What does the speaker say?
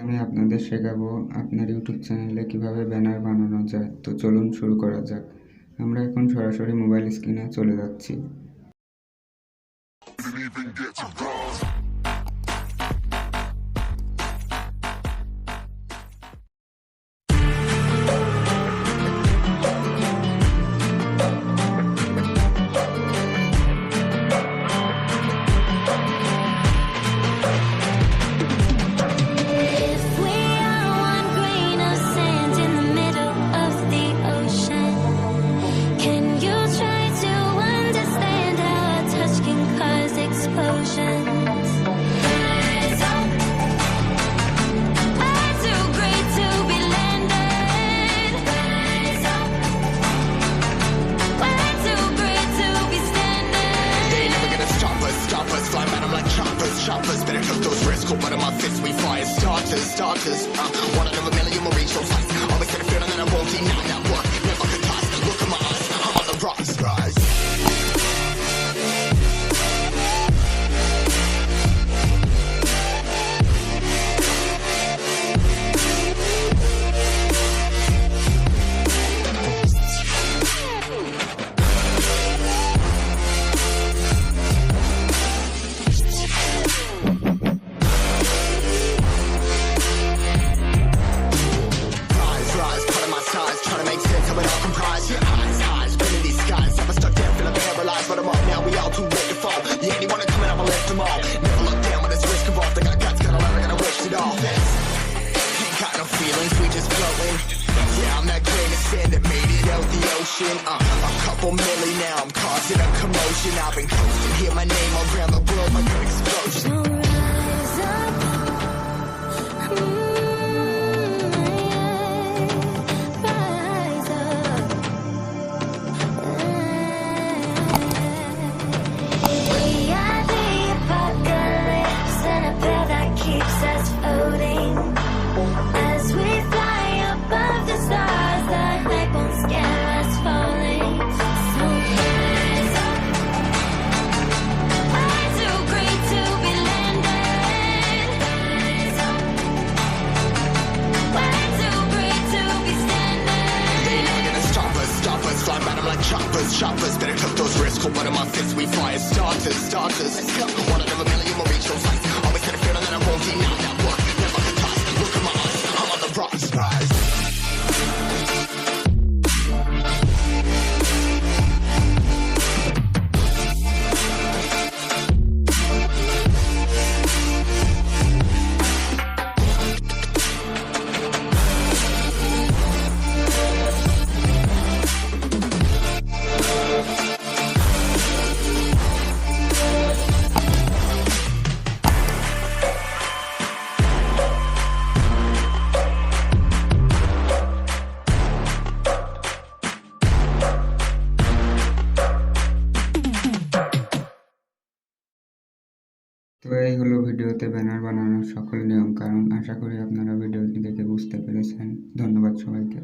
আমি আপনাদের শেখাবো আপনার ইউটিউব চ্যানেলে কিভাবে ব্যানার বানানো যায়। তো চলুন শুরু করা যাক। আমরা এখন সরাসরি মোবাইল স্ক্রিনে চলে যাচ্ছি। Shoppers better cook those risks. Cold blood in my fists, we fire starters. One out of a million will reach those heights. Always had a feeling that I won't deny that work. Never could toss. Look in my eyes, I'm on the rocks, rise. A couple million now, I'm causing a commotion. I've been coasting, hear my name all around the world like an explosion. Rise up, rise up. We are the apocalypse, and a pill that keeps us floating. As we fly above the stars, the night won't scare us falling. So rise up. We're too great to be landed. Rise up. We're too great to be standing. They ain't never gonna stop us. Fly by them like choppers. Better cook those risks. Cold blood in my fists, we fire starters. Let's go. One out of a million will reach those heights. Always had a feeling that I won't deny that work. Never could toss. Look in my eyes, I'm on the rocks, rise. তো এই হলো ভিডিওতে banner বানানোর সকল নিয়ম কানুন। আশা করি আপনারা ভিডিওটি দেখে বুঝতে পেরেছেন। ধন্যবাদ সবাইকে।